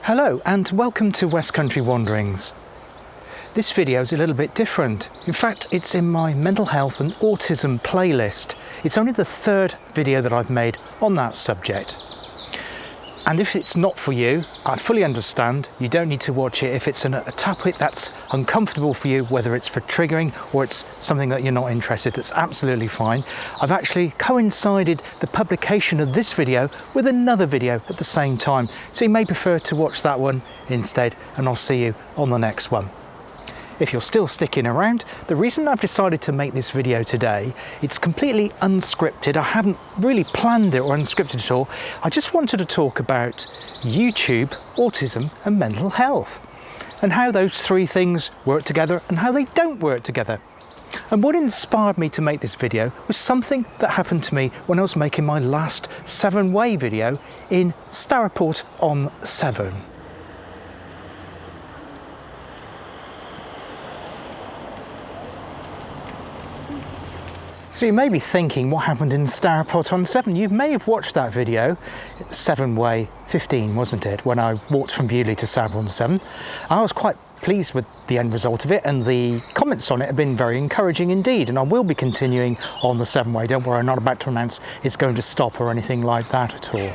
Hello and welcome to West Country Wanderings. This video is a little bit different. In fact, it's in my mental health and autism playlist. It's only the third video that I've made on that subject. And if it's not for you, I fully understand. You don't need to watch it if it's a topic that's uncomfortable for you, whether it's for triggering or it's something that you're not interested. That's absolutely fine. I've actually coincided the publication of this video with another video at the same time. So you may prefer to watch that one instead, and I'll see you on the next one. If you're still sticking around, the reason I've decided to make this video today, it's completely unscripted. I haven't really planned it or unscripted at all. I just wanted to talk about YouTube, autism and mental health, and how those three things work together and how they don't work together. And what inspired me to make this video was something that happened to me when I was making my last 7-way video in Stourport-on-Severn. So you may be thinking, what happened in Stourport-on-Severn? You may have watched that video, 7-way 15, wasn't it, when I walked from Beaulieu to Stourport-on-Severn. I was quite pleased with the end result of it, and the comments on it have been very encouraging indeed, and I will be continuing on the 7-way. Don't worry, I'm not about to announce it's going to stop or anything like that at all.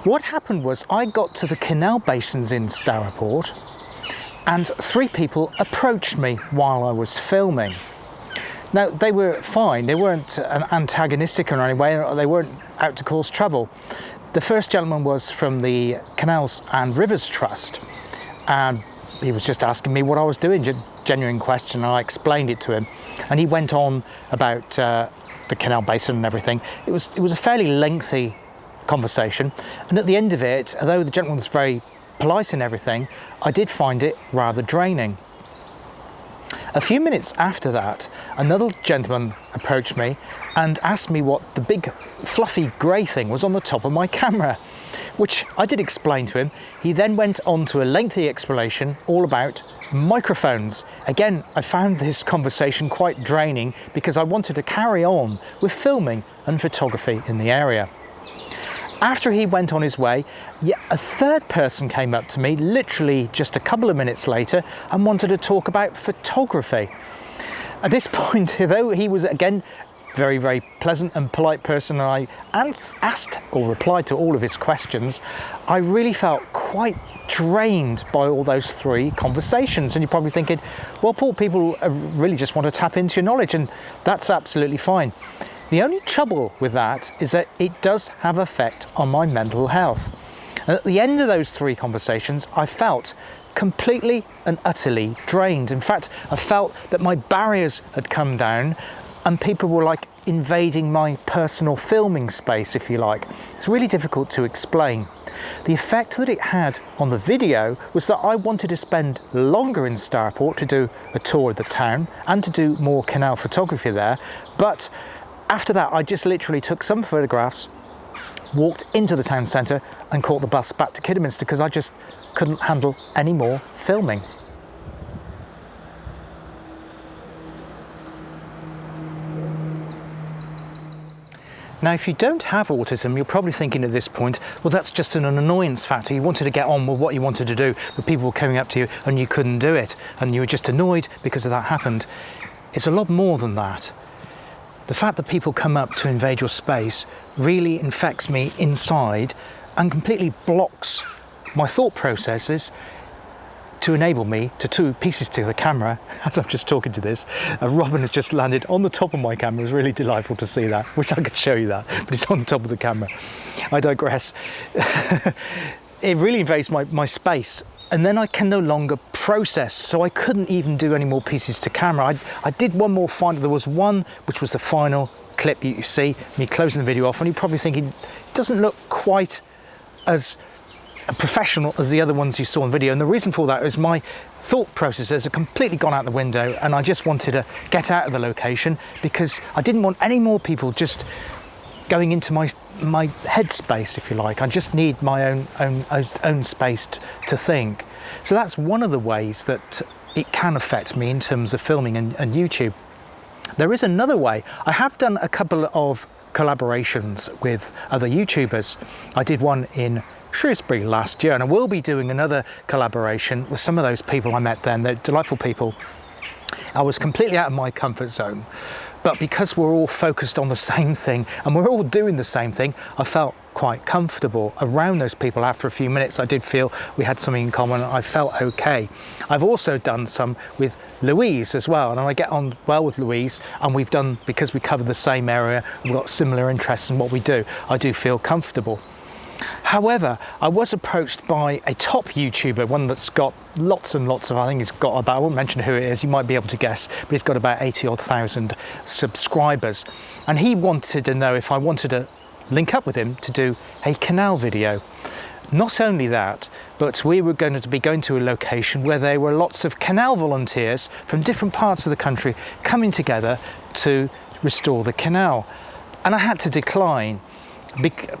What happened was I got to the canal basins in Stourport, and 3 people approached me while I was filming. Now, they were fine, they weren't antagonistic in any way, they weren't out to cause trouble. The first gentleman was from the Canals and Rivers Trust, and he was just asking me what I was doing, genuine question, and I explained it to him. And he went on about the canal basin and everything. It was a fairly lengthy conversation, and at the end of it, although the gentleman was very polite and everything, I did find it rather draining. A few minutes after that, another gentleman approached me and asked me what the big fluffy grey thing was on the top of my camera, which I did explain to him. He then went on to a lengthy explanation all about microphones. Again, I found this conversation quite draining because I wanted to carry on with filming and photography in the area. After he went on his way, yet a third person came up to me literally just a couple of minutes later and wanted to talk about photography. At this point, although he was again very, very pleasant and polite person, and I asked or replied to all of his questions, I really felt quite drained by all those 3 conversations. And you're probably thinking, well, poor people really just want to tap into your knowledge, and that's absolutely fine. The only trouble with that is that it does have effect on my mental health. And at the end of those 3 conversations, I felt completely and utterly drained. In fact, I felt that my barriers had come down and people were like invading my personal filming space, if you like. It's really difficult to explain. The effect that it had on the video was that I wanted to spend longer in Stourport to do a tour of the town and to do more canal photography there, but after that, I just literally took some photographs, walked into the town centre and caught the bus back to Kidderminster because I just couldn't handle any more filming. Now, if you don't have autism, you're probably thinking at this point, well, that's just an annoyance factor. You wanted to get on with what you wanted to do, but people were coming up to you and you couldn't do it, and you were just annoyed because of that happened. It's a lot more than that. The fact that people come up to invade your space really infects me inside and completely blocks my thought processes to enable me to do pieces to the camera. As I'm just talking to this, a robin has just landed on the top of my camera. It was really delightful to see that. Wish I could show you that, but it's on the top of the camera. I digress. It really invades my space, and then I can no longer process, so I couldn't even do any more pieces to camera. I did one more final. There was one which was the final clip you see me closing the video off, and you're probably thinking it doesn't look quite as professional as the other ones you saw in the video, and the reason for that is my thought processes have completely gone out the window, and I just wanted to get out of the location because I didn't want any more people just going into my headspace, if you like. I just need my own space to think. So that's one of the ways that it can affect me in terms of filming and YouTube. There is another way. I have done a couple of collaborations with other YouTubers. I did one in Shrewsbury last year, and I will be doing another collaboration with some of those people I met then. They're delightful people. I was completely out of my comfort zone, but because we're all focused on the same thing and we're all doing the same thing, I felt quite comfortable around those people. After a few minutes, I did feel we had something in common. I felt okay. I've also done some with Louise as well, and I get on well with Louise, and we've done, because we cover the same area, we've got similar interests in what we do, I do feel comfortable. However, I was approached by a top YouTuber, one that's got lots and lots of, I think he's got about, I won't mention who it is, you might be able to guess, but he's got about 80,000 subscribers. And he wanted to know if I wanted to link up with him to do a canal video. Not only that, but we were going to be going to a location where there were lots of canal volunteers from different parts of the country coming together to restore the canal. And I had to decline.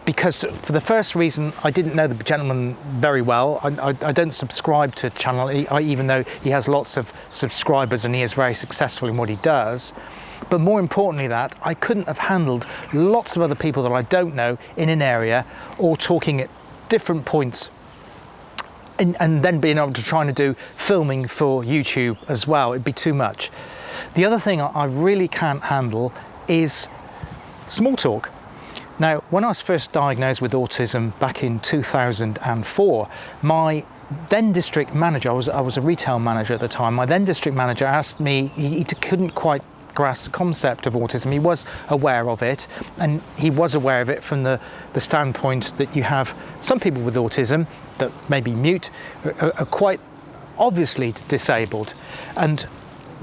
Because for the first reason, I didn't know the gentleman very well. I don't subscribe to channel, even though he has lots of subscribers and he is very successful in what he does. But more importantly that, I couldn't have handled lots of other people that I don't know in an area, all talking at different points, and then being able to try to do filming for YouTube as well. It'd be too much. The other thing I really can't handle is small talk. Now, when I was first diagnosed with autism back in 2004, my then district manager, I was a retail manager at the time, my then district manager asked me, he couldn't quite grasp the concept of autism. He was aware of it, and he was aware of it from the standpoint that you have some people with autism that may be mute, are quite obviously disabled. And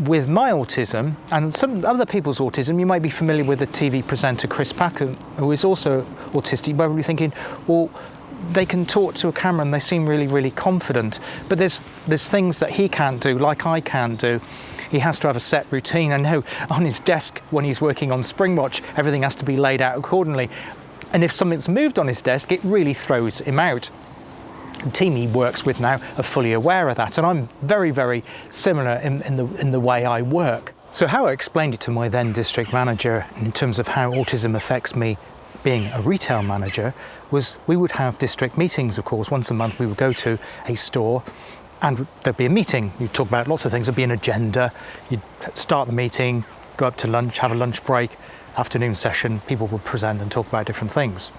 with my autism and some other people's autism, you might be familiar with the TV presenter Chris Packer, who is also autistic. You're probably thinking, well, they can talk to a camera and they seem really, really confident. But there's things that he can't do, like I can't do. He has to have a set routine. I know on his desk when he's working on Springwatch, everything has to be laid out accordingly. And if something's moved on his desk, it really throws him out. The team he works with now are fully aware of that, and I'm very, very similar in the way I work. So how I explained it to my then district manager in terms of how autism affects me being a retail manager was we would have district meetings, of course. Once a month we would go to a store and there'd be a meeting. You'd talk about lots of things. There'd be an agenda. You'd start the meeting, go up to lunch, have a lunch break, afternoon session. People would present and talk about different things.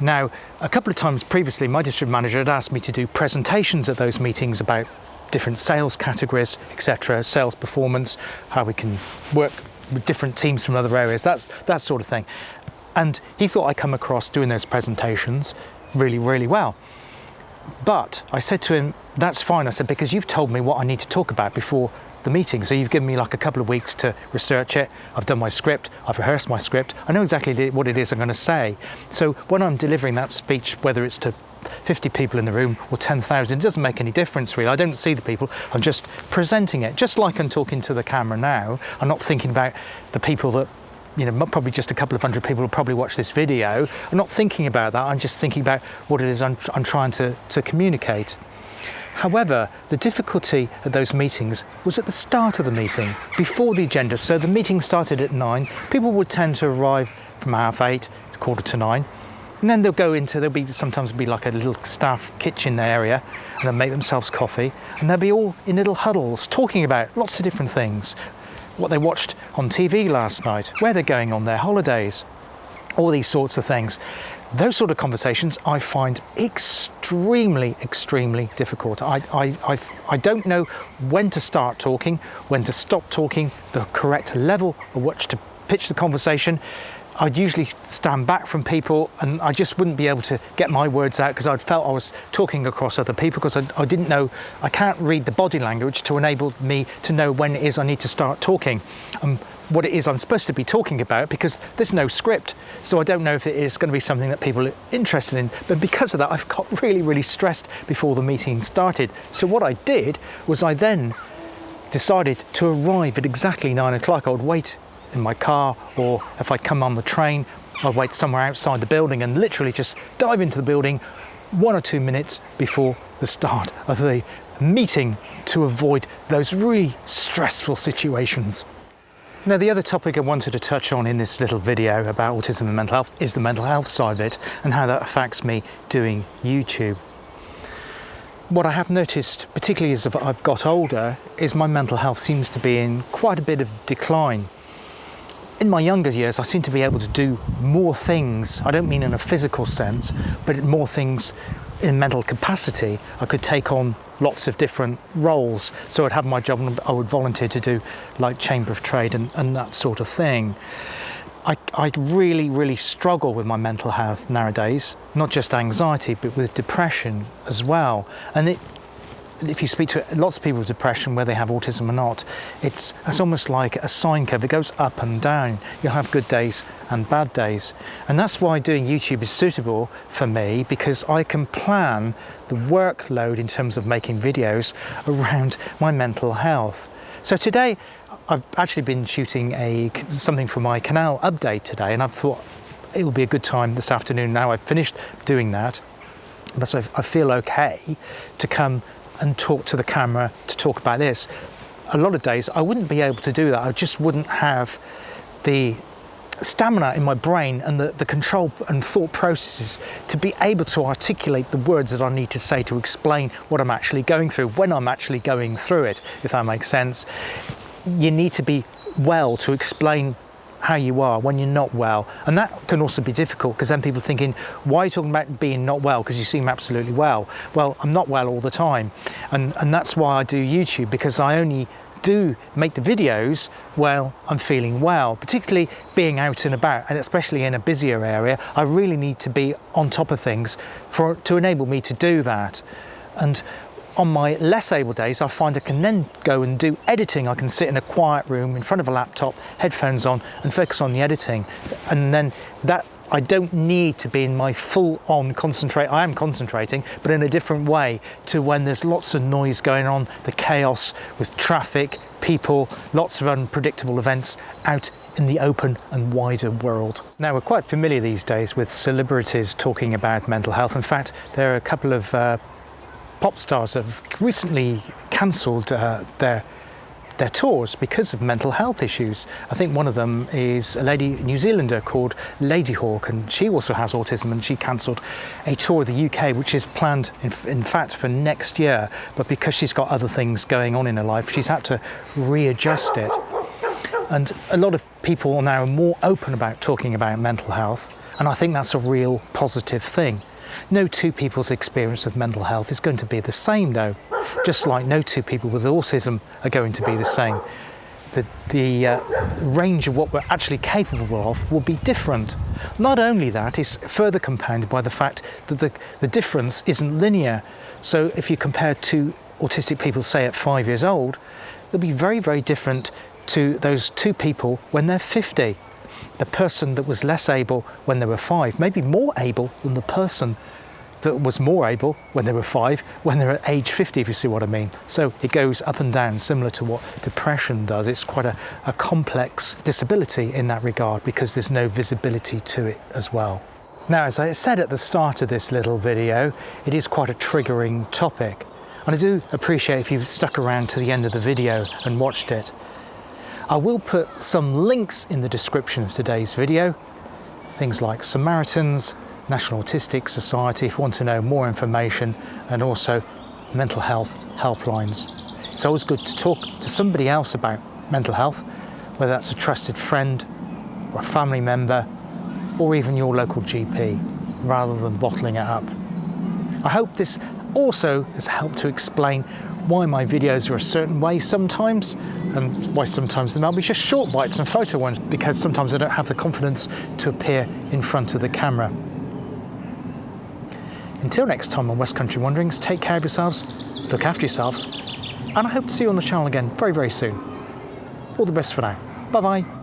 Now, a couple of times previously, my district manager had asked me to do presentations at those meetings about different sales categories, etc., sales performance, how we can work with different teams from other areas, that sort of thing. And he thought I come across doing those presentations really, really well. But I said to him, that's fine. I said, because you've told me what I need to talk about before the meeting. So you've given me like a couple of weeks to research it. I've done my script. I've rehearsed my script. I know exactly what it is I'm going to say. So when I'm delivering that speech, whether it's to 50 people in the room or 10,000, it doesn't make any difference really. I don't see the people. I'm just presenting it. Just like I'm talking to the camera now. I'm not thinking about the people that, you know, probably just a couple of hundred people will probably watch this video. I'm not thinking about that. I'm just thinking about what it is I'm trying to communicate. However, the difficulty at those meetings was at the start of the meeting, before the agenda. So the meeting started at 9. People would tend to arrive from 8:30 to 8:45, and then they'll go into, sometimes be like a little staff kitchen area, and they'll make themselves coffee, and they'll be all in little huddles talking about lots of different things, what they watched on TV last night, where they're going on their holidays, all these sorts of things. Those sort of conversations I find extremely, extremely difficult. I don't know when to start talking, when to stop talking, the correct level at which to pitch the conversation. I'd usually stand back from people and I just wouldn't be able to get my words out because I felt I was talking across other people because I didn't know, I can't read the body language to enable me to know when it is I need to start talking. What it is I'm supposed to be talking about, because there's no script, so I don't know if it is going to be something that people are interested in. But because of that, I've got really, really stressed before the meeting started. So what I did was I then decided to arrive at exactly 9 o'clock. I would wait in my car, or if I'd come on the train, I'd wait somewhere outside the building and literally just dive into the building 1 or 2 minutes before the start of the meeting to avoid those really stressful situations. Now, the other topic I wanted to touch on in this little video about autism and mental health is the mental health side of it and how that affects me doing YouTube. What I have noticed, particularly as I've got older, is my mental health seems to be in quite a bit of decline. In my younger years, I seem to be able to do more things. I don't mean in a physical sense, but more things in mental capacity. I could take on lots of different roles. So I'd have my job and I would volunteer to do like Chamber of Trade and that sort of thing. I really struggle with my mental health nowadays, not just anxiety, but with depression as well. And if you speak to lots of people with depression, whether they have autism or not, it's almost like a sine curve. It goes up and down. You'll have good days and bad days. And that's why doing YouTube is suitable for me, because I can plan the workload in terms of making videos around my mental health. So today, I've actually been shooting something for my canal update today, and I've thought it will be a good time this afternoon. Now I've finished doing that, but I feel okay to come and talk to the camera to talk about this. A lot of days I wouldn't be able to do that. I just wouldn't have the stamina in my brain and the control and thought processes to be able to articulate the words that I need to say to explain what I'm actually going through when I'm actually going through it, if that makes sense. You need to be well to explain how you are when you're not well, and that can also be difficult, because then people are thinking, why are you talking about being not well, because you seem absolutely well. Well, I'm not well all the time, and that's why I do YouTube, because I only do make the videos while I'm feeling well, particularly being out and about, and especially in a busier area. I really need to be on top of things to enable me to do that. And on my less able days, I find I can then go and do editing. I can sit in a quiet room in front of a laptop, headphones on, and focus on the editing. And then that I don't need to be in my full-on concentrate. I am concentrating, but in a different way to when there's lots of noise going on, the chaos with traffic, people, lots of unpredictable events out in the open and wider world. Now, we're quite familiar these days with celebrities talking about mental health. In fact, there are a couple of pop stars have recently cancelled their tours because of mental health issues. I think one of them is a New Zealander called Lady Hawk, and she also has autism, and she cancelled a tour of the UK, which is planned in fact for next year, but because she's got other things going on in her life, she's had to readjust it. And a lot of people now are more open about talking about mental health, and I think that's a real positive thing. No two people's experience of mental health is going to be the same, though, just like no two people with autism are going to be the same. The range of what we're actually capable of will be different. Not only that, it's further compounded by the fact that the difference isn't linear. So if you compare two autistic people, say at 5 years old, they'll be very different to those two people when they're 50. The person that was less able when they were 5 may be more able than the person that was more able when they were 5, when they're at age 50, if you see what I mean. So it goes up and down, similar to what depression does. It's quite a complex disability in that regard, because there's no visibility to it as well. Now, as I said at the start of this little video, it is quite a triggering topic. And I do appreciate if you stuck around to the end of the video and watched it. I will put some links in the description of today's video, things like Samaritans, National Autistic Society if you want to know more information, and also mental health helplines. It's always good to talk to somebody else about mental health, whether that's a trusted friend or a family member or even your local GP, rather than bottling it up. I hope this also has helped to explain why my videos are a certain way sometimes, and why sometimes they might be just short bites and photo ones, because sometimes I don't have the confidence to appear in front of the camera. Until next time on West Country Wanderings, take care of yourselves, look after yourselves, and I hope to see you on the channel again very soon. All the best for now. Bye bye.